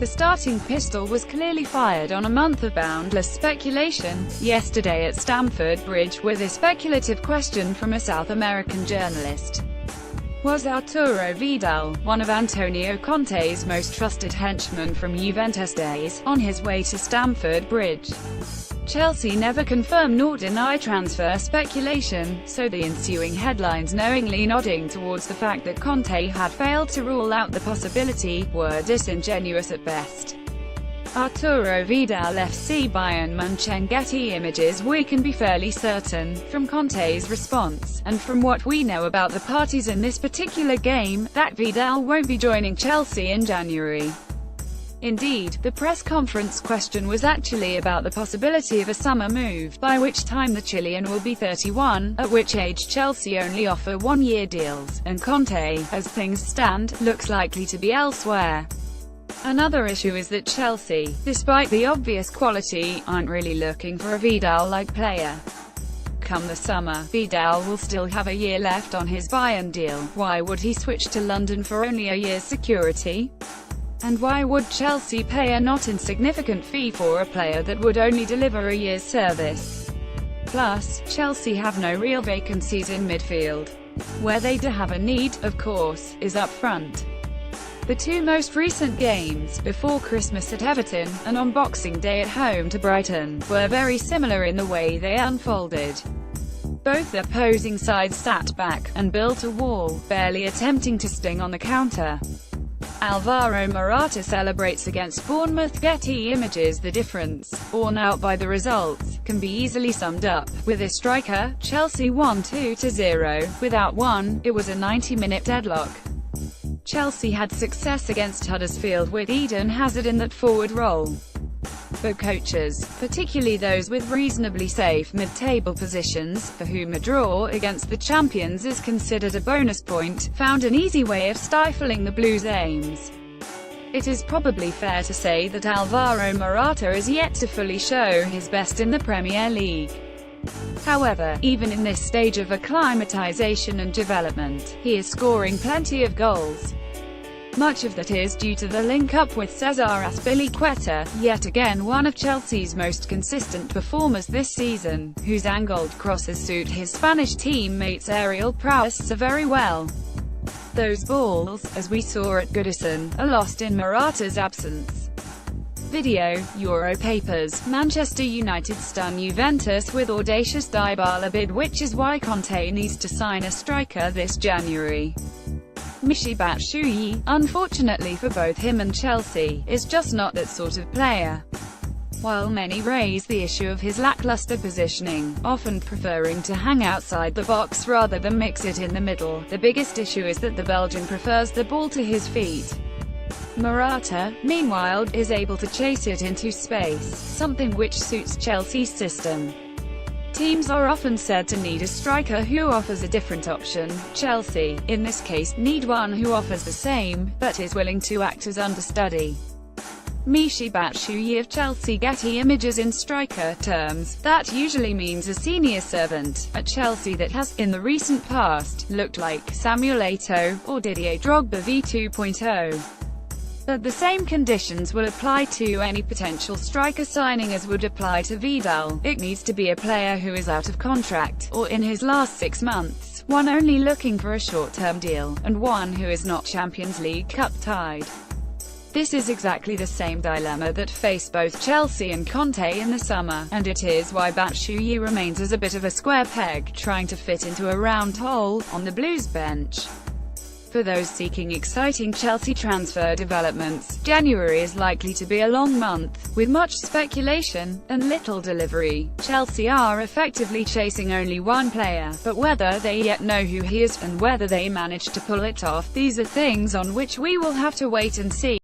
The starting pistol was clearly fired on a month of boundless speculation, yesterday at Stamford Bridge, with a speculative question from a South American journalist. Was Arturo Vidal, one of Antonio Conte's most trusted henchmen from Juventus days, on his way to Stamford Bridge? Chelsea never confirm nor deny transfer speculation, so the ensuing headlines, knowingly nodding towards the fact that Conte had failed to rule out the possibility, were disingenuous at best. Arturo Vidal FC Bayern Münch. Getty Images. We can be fairly certain, from Conte's response, and from what we know about the parties in this particular game, that Vidal won't be joining Chelsea in January. Indeed, the press conference question was actually about the possibility of a summer move, by which time the Chilean will be 31, at which age Chelsea only offer one-year deals, and Conte, as things stand, looks likely to be elsewhere. Another issue is that Chelsea, despite the obvious quality, aren't really looking for a Vidal-like player. Come the summer, Vidal will still have a year left on his Bayern deal. Why would he switch to London for only a year's security? And why would Chelsea pay a not insignificant fee for a player that would only deliver a year's service? Plus, Chelsea have no real vacancies in midfield. Where they do have a need, of course, is up front. The two most recent games, before Christmas at Everton, and on Boxing Day at home to Brighton, were very similar in the way they unfolded. Both opposing sides sat back, and built a wall, barely attempting to sting on the counter. Alvaro Morata celebrates against Bournemouth. Getty Images. The difference, borne out by the results, can be easily summed up. With a striker, Chelsea won 2-0. Without one, it was a 90-minute deadlock. Chelsea had success against Huddersfield with Eden Hazard in that forward role. But coaches, particularly those with reasonably safe mid-table positions, for whom a draw against the champions is considered a bonus point, found an easy way of stifling the Blues' aims. It is probably fair to say that Alvaro Morata is yet to fully show his best in the Premier League. However, even in this stage of acclimatization and development, he is scoring plenty of goals. Much of that is due to the link-up with Cesar Azpilicueta, yet again one of Chelsea's most consistent performers this season, whose angled crosses suit his Spanish teammates' aerial prowess so very well. Those balls, as we saw at Goodison, are lost in Morata's absence. Video, Euro Papers. Manchester United stun Juventus with audacious Dybala bid, which is why Conte needs to sign a striker this January. Michy Batshuayi, unfortunately for both him and Chelsea, is just not that sort of player. While many raise the issue of his lackluster positioning, often preferring to hang outside the box rather than mix it in the middle, the biggest issue is that the Belgian prefers the ball to his feet. Morata, meanwhile, is able to chase it into space, something which suits Chelsea's system. Teams are often said to need a striker who offers a different option. Chelsea, in this case, need one who offers the same, but is willing to act as understudy. Michy Batshuayi of Chelsea. Getty Images. In striker terms, that usually means a senior servant at Chelsea that has, in the recent past, looked like Samuel Eto'o, or Didier Drogba v2.0. But the same conditions will apply to any potential striker signing as would apply to Vidal. It needs to be a player who is out of contract, or in his last 6 months, one only looking for a short-term deal, and one who is not Champions League Cup-tied. This is exactly the same dilemma that faced both Chelsea and Conte in the summer, and it is why Batshuayi remains as a bit of a square peg, trying to fit into a round hole, on the Blues bench. For those seeking exciting Chelsea transfer developments, January is likely to be a long month, with much speculation, and little delivery. Chelsea are effectively chasing only one player, but whether they yet know who he is, and whether they manage to pull it off, these are things on which we will have to wait and see.